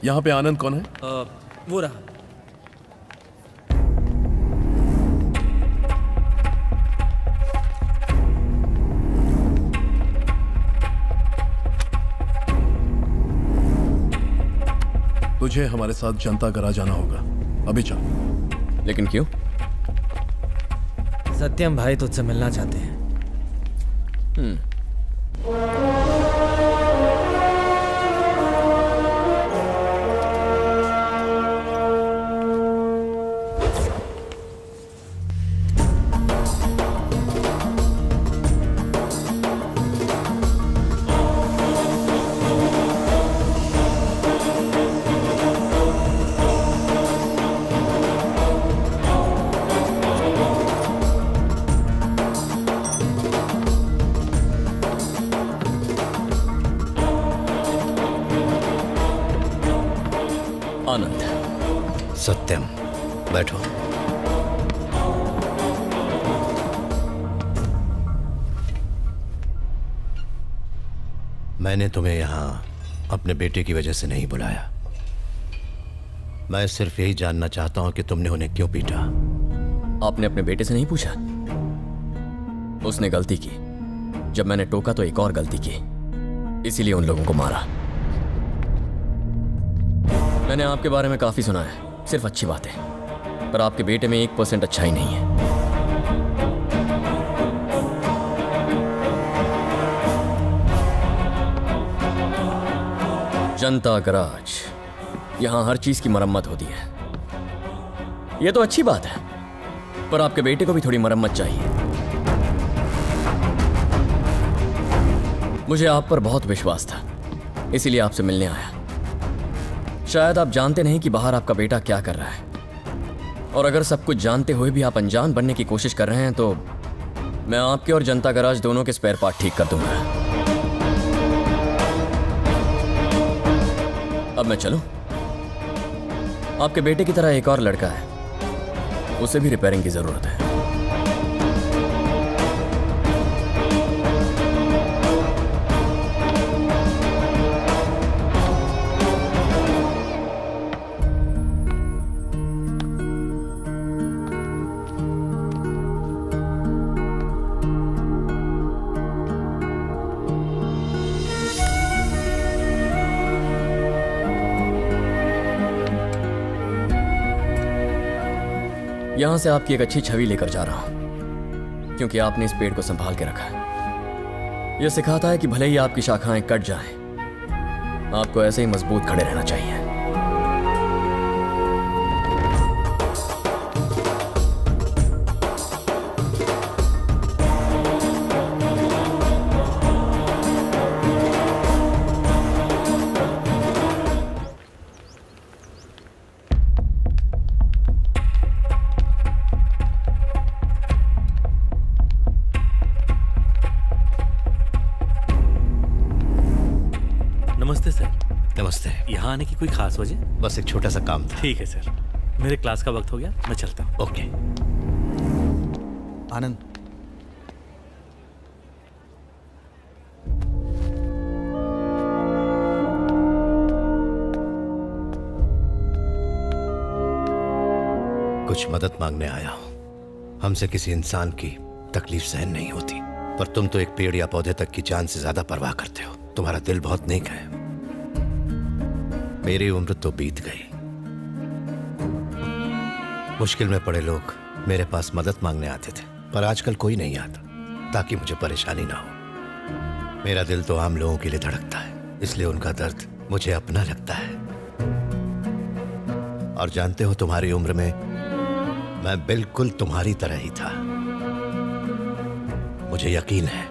यहाँ पे आनंद कौन है? वो रहा। तुझे हमारे साथ जनता गराज जाना होगा, अभी चल। लेकिन क्यों? सत्यम भाई तुझसे मिलना चाहते हैं। आनंद। सत्यम, बैठो। मैंने तुम्हें यहां अपने बेटे की वजह से नहीं बुलाया। मैं सिर्फ यही जानना चाहता हूं कि तुमने उन्हें क्यों पीटा। आपने अपने बेटे से नहीं पूछा? उसने गलती की। जब मैंने टोका तो एक और गलती की, इसीलिए उन लोगों को मारा। मैंने आपके बारे में काफी सुना है, सिर्फ अच्छी बातें, पर आपके बेटे में 1% अच्छाई नहीं है। जनता गराज, यहां हर चीज की मरम्मत होती है। यह तो अच्छी बात है, पर आपके बेटे को भी थोड़ी मरम्मत चाहिए। मुझे आप पर बहुत विश्वास था, इसीलिए आपसे मिलने आया। शायद आप जानते नहीं कि बाहर आपका बेटा क्या कर रहा है, और अगर सब कुछ जानते हुए भी आप अनजान बनने की कोशिश कर रहे हैं तो मैं आपके और जनता गराज दोनों के स्पेयर पार्ट ठीक कर दूंगा। अब मैं चलूं? आपके बेटे की तरह एक और लड़का है, उसे भी रिपेयरिंग की जरूरत है। यहां से आपकी एक अच्छी छवि लेकर जा रहा हूं, क्योंकि आपने इस पेड़ को संभाल के रखा है। यह सिखाता है कि भले ही आपकी शाखाएं कट जाएं, आपको ऐसे ही मजबूत खड़े रहना चाहिए। नमस्ते सर। नमस्ते। यहाँ आने की कोई खास वजह? बस एक छोटा सा काम था। ठीक है सर, मेरे क्लास का वक्त हो गया, मैं चलता हूँ। ओके। आनंद, कुछ मदद मांगने आया हूं। हमसे किसी इंसान की तकलीफ सहन नहीं होती, पर तुम तो एक पेड़ या पौधे तक की जान से ज्यादा परवाह करते हो। तुम्हारा दिल बहुत नेक है। मेरी उम्र तो बीत गई। मुश्किल में पड़े लोग मेरे पास मदद मांगने आते थे, पर आजकल कोई नहीं आता, ताकि मुझे परेशानी ना हो। मेरा दिल तो आम लोगों के लिए धड़कता है, इसलिए उनका दर्द मुझे अपना लगता है। और जानते हो, तुम्हारी उम्र में मैं बिल्कुल तुम्हारी तरह ही था। मुझे यकीन है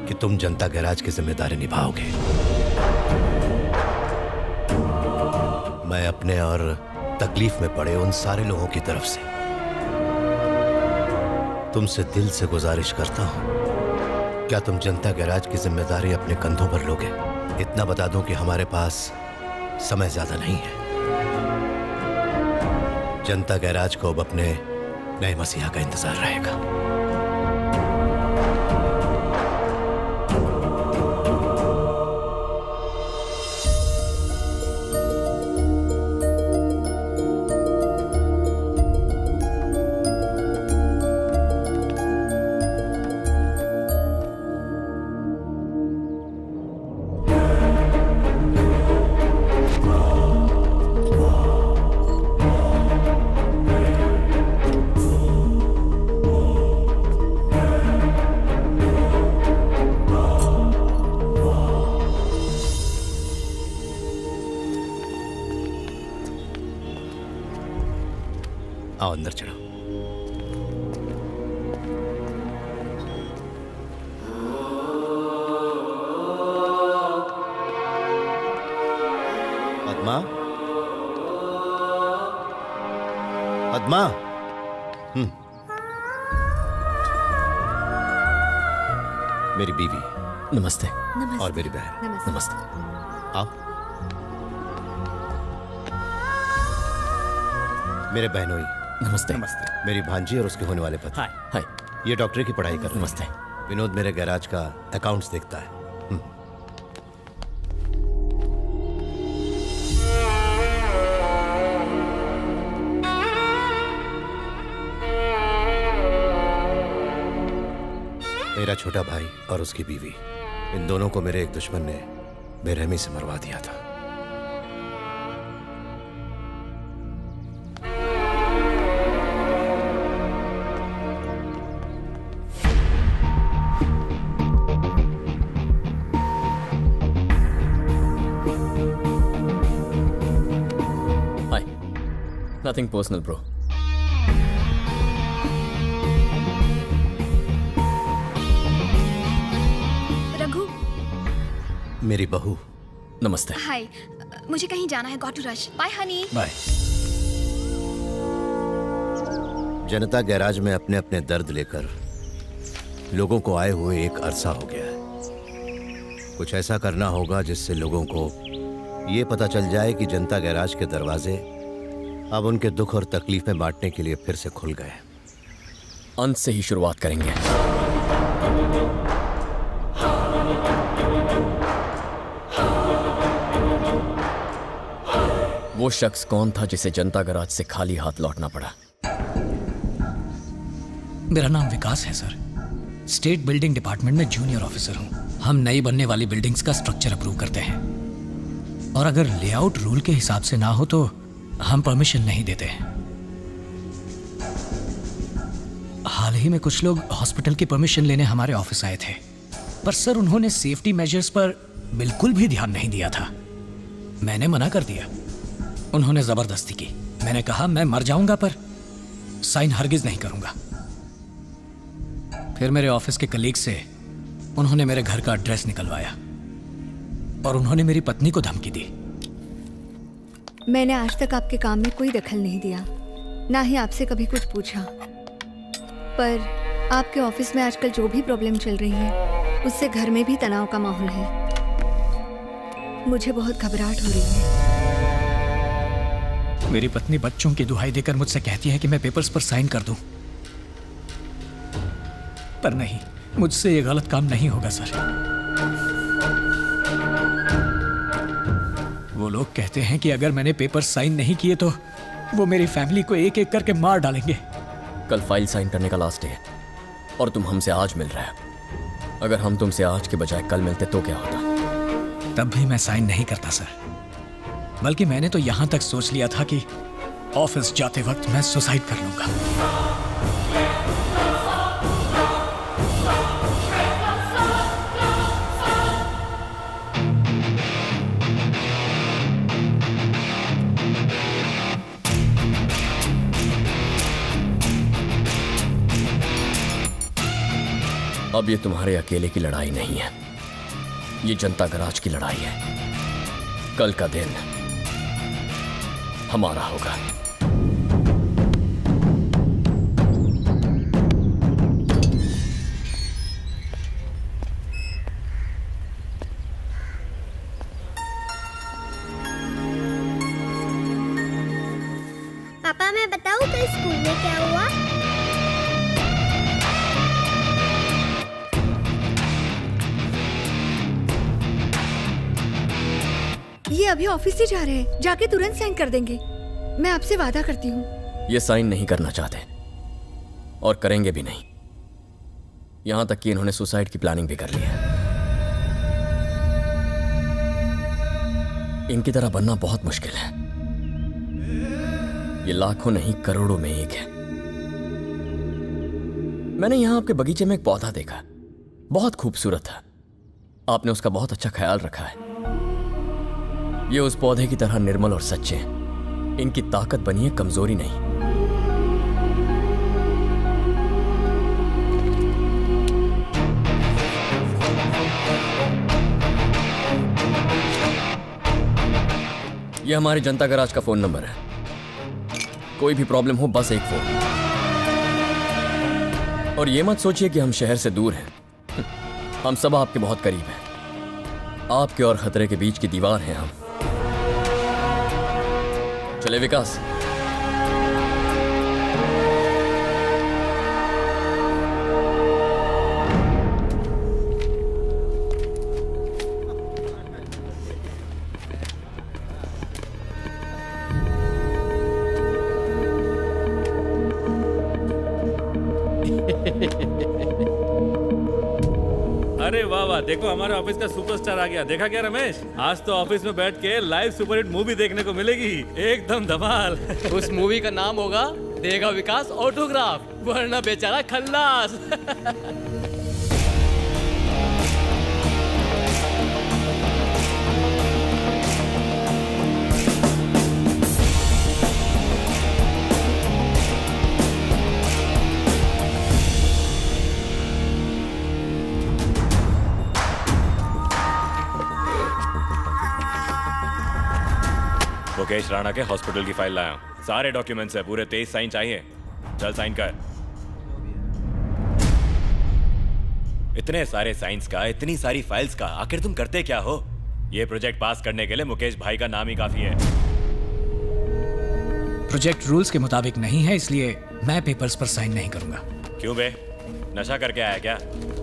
कि तुम जनता गैराज की जिम्मेदारी निभाओगे। मैं अपने और तकलीफ में पड़े उन सारे लोगों की तरफ से तुमसे दिल से गुजारिश करता हूं, क्या तुम जनता गैराज की जिम्मेदारी अपने कंधों पर लोगे? इतना बता दूं कि हमारे पास समय ज्यादा नहीं है। जनता गैराज को अब अपने नए मसीहा का इंतजार रहेगा। आओ अंदर चलो। पद्मा, पद्मा। मेरी बीवी नमस्ते। और मेरी बहन। नमस्ते। आओ। मेरे बहनोई, नमस्ते। मेरी भांजी और उसके होने वाले पति। हाय। हाय। ये डॉक्टरी की पढ़ाई कर रहे हैं। नमस्ते। विनोद मेरे गैराज का अकाउंट्स देखता है। मेरा छोटा भाई और उसकी बीवी, इन दोनों को मेरे एक दुश्मन ने बेरहमी से मरवा दिया था। Hi. Nothing personal bro. Raghu, मेरी बहू। नमस्ते। हाय। मुझे कहीं जाना है, got to rush. Bye honey. Bye. Janatha garage में अपने अपने दर्द लेकर लोगों को आए हुए एक अरसा हो गया है। कुछ ऐसा करना होगा जिससे लोगों को ये पता चल जाए कि जनता गैराज के दरवाजे अब उनके दुख और तकलीफें बांटने के लिए फिर से खुल गए। अंत से ही शुरुआत करेंगे। वो शख्स कौन था जिसे जनता गैराज से खाली हाथ लौटना पड़ा? मेरा नाम विकास है सर। स्टेट बिल्डिंग डिपार्टमेंट में जूनियर ऑफिसर हूँ। हम नई बनने वाली बिल्डिंग्स का स्ट्रक्चर अप्रूव करते हैं, और अगर लेआउट रूल के हिसाब से ना हो तो हम परमिशन नहीं देते हैं। हाल ही में कुछ लोग हॉस्पिटल की परमिशन लेने हमारे ऑफिस आए थे, पर सर उन्होंने सेफ्टी मेजर्स पर बिल्कुल भी ध्यान नहीं दिया था। मैंने मना कर दिया। उन्होंने जबरदस्ती की। मैंने कहा मैं मर जाऊंगा पर साइन हरगिज नहीं करूंगा। फिर मेरे ऑफिस के कलीग से उन्होंने मेरे घर का एड्रेस निकलवाया और उन्होंने मेरी पत्नी को धमकी दी। मैंने आज तक आपके काम में कोई दखल नहीं दिया, ना ही आपसे कभी कुछ पूछा, पर आपके ऑफिस में आजकल जो भी प्रॉब्लम चल रही है उससे घर में भी तनाव का माहौल है। मुझे बहुत घबराहट हो रही है। मेरी पत्नी बच्चों की दुहाई देकर मुझसे कहती है कि मैं पेपर्स पर साइन कर दूं, पर नहीं, मुझसे ये गलत काम नहीं होगा सर। वो लोग कहते हैं कि अगर मैंने पेपर साइन नहीं किए तो वो मेरी फैमिली को एक एक करके मार डालेंगे। कल फाइल साइन करने का लास्ट डे है और तुम हमसे आज मिल रहे हो। अगर हम तुमसे आज के बजाय कल मिलते तो क्या होता? तब भी मैं साइन नहीं करता सर, बल्कि मैंने तो यहां तक सोच लिया था कि ऑफिस जाते वक्त मैं सुसाइड कर लूंगा। अब ये तुम्हारे अकेले की लड़ाई नहीं है, ये जनता गैराज की लड़ाई है। कल का दिन हमारा होगा। पापा मैं बताऊं कल स्कूल में क्या हुआ? ये अभी ऑफिस से जा रहे हैं, जाके तुरंत साइन कर देंगे। मैं आपसे वादा करती हूँ। ये साइन नहीं करना चाहते और करेंगे भी नहीं। यहां तक कि इन्होंने सुसाइड की प्लानिंग भी कर ली है। इनकी तरह बनना बहुत मुश्किल है। ये लाखों नहीं करोड़ों में एक है। मैंने यहां आपके बगीचे में एक पौधा देखा, बहुत खूबसूरत था। आपने उसका बहुत अच्छा ख्याल रखा है। ये उस पौधे की तरह निर्मल और सच्चे हैं। इनकी ताकत बनी है, कमजोरी नहीं। ये हमारे जनता गराज का फोन नंबर है। कोई भी प्रॉब्लम हो बस एक फोन। और ये मत सोचिए कि हम शहर से दूर हैं। हम सब आपके बहुत करीब हैं। आपके और खतरे के बीच की दीवार हैं हम। चले विकास। अरे वाह वाह, देखो हमारे ऑफिस का सुपरस्टार आ गया। देखा क्या रमेश, आज तो ऑफिस में बैठ के लाइव सुपरहिट मूवी देखने को मिलेगी। एकदम धमाल। उस मूवी का नाम होगा देगा विकास ऑटोग्राफ, वरना बेचारा खल्लास। मुकेश राणा के हॉस्पिटल की फाइल लाया हूं। सारे डॉक्यूमेंट्स है, पूरे 23 साइन चाहिए। चल साइन कर। इतने सारे साइंस का, इतनी सारी फाइल्स का, आखिर तुम करते क्या हो? ये प्रोजेक्ट पास करने के लिए मुकेश भाई का नाम ही काफी है। प्रोजेक्ट रूल्स के मुताबिक नहीं है, इसलिए मैं पेपर्स पर साइन नहीं करूंगा। क्यों बे, नशा करके आया क्या?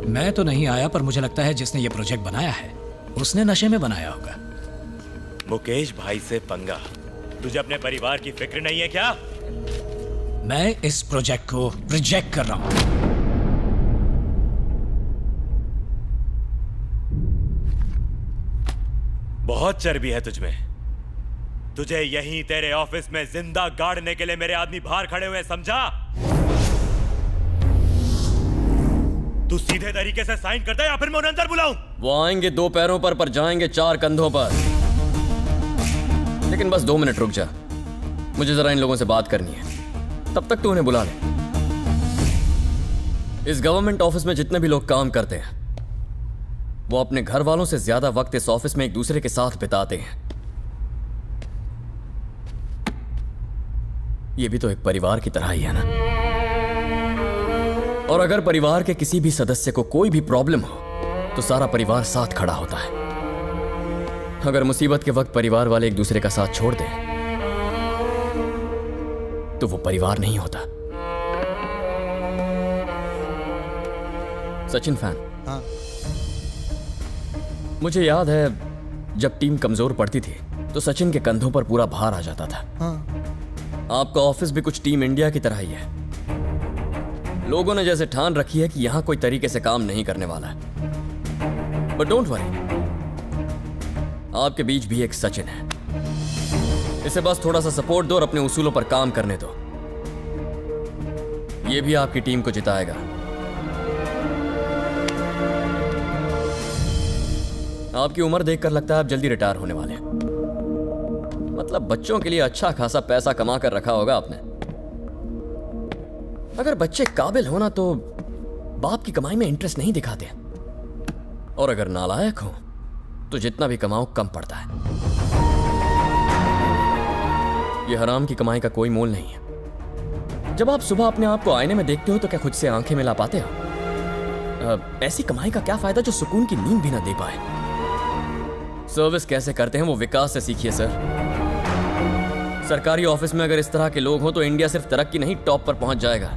मैं तो नहीं आया, पर मुझे लगता है जिसने ये प्रोजेक्ट बनाया है उसने नशे में बनाया होगा। मुकेश भाई से पंगा? तुझे अपने परिवार की फिक्र नहीं है क्या? मैं इस प्रोजेक्ट को रिजेक्ट कर रहा हूं। बहुत चर्बी है तुझमें। तुझे यहीं तेरे ऑफिस में जिंदा गाड़ने के लिए मेरे आदमी बाहर खड़े हुए, समझा? तू सीधे तरीके से साइन करता है या फिर मैं उन्हें अंदर बुलाऊं? वो आएंगे 2 पैरों पर जाएंगे 4 कंधों पर। लेकिन बस 2 मिनट रुक जा, मुझे जरा इन लोगों से बात करनी है। तब तक तू उन्हें बुला ले। इस गवर्नमेंट ऑफिस में जितने भी लोग काम करते हैं वो अपने घर वालों से ज्यादा वक्त इस ऑफिस में एक दूसरे के साथ बिताते हैं। ये भी तो एक परिवार की तरह ही है ना। और अगर परिवार के किसी भी सदस्य को कोई भी प्रॉब्लम हो तो सारा परिवार साथ खड़ा होता है। अगर मुसीबत के वक्त परिवार वाले एक दूसरे का साथ छोड़ दें तो वो परिवार नहीं होता। सचिन फैन? हाँ। मुझे याद है जब टीम कमजोर पड़ती थी तो सचिन के कंधों पर पूरा भार आ जाता था। हाँ। आपका ऑफिस भी कुछ टीम इंडिया की तरह ही है। लोगों ने जैसे ठान रखी है कि यहां कोई तरीके से काम नहीं करने वाला है। बट डोंट वरी, आपके बीच भी एक सचिन है। इसे बस थोड़ा सा सपोर्ट दो और अपने उसूलों पर काम करने दो। ये भी आपकी टीम को जिताएगा। आपकी उम्र देखकर लगता है आप जल्दी रिटायर होने वाले हैं। मतलब बच्चों के लिए अच्छा खासा पैसा कमा कर रखा होगा आपने। अगर बच्चे काबिल हो ना तो बाप की कमाई में इंटरेस्ट नहीं दिखाते, और अगर नालायक हो तो जितना भी कमाओ कम पड़ता है। यह हराम की कमाई का कोई मोल नहीं है। जब आप सुबह अपने आप को आईने में देखते हो तो क्या खुद से आंखें मिला पाते हो? ऐसी कमाई का क्या फायदा जो सुकून की नींद भी ना दे पाए। सर्विस कैसे करते हैं वो विकास से सीखिए सर। सरकारी ऑफिस में अगर इस तरह के लोग हों तो इंडिया सिर्फ तरक्की नहीं टॉप पर पहुंच जाएगा।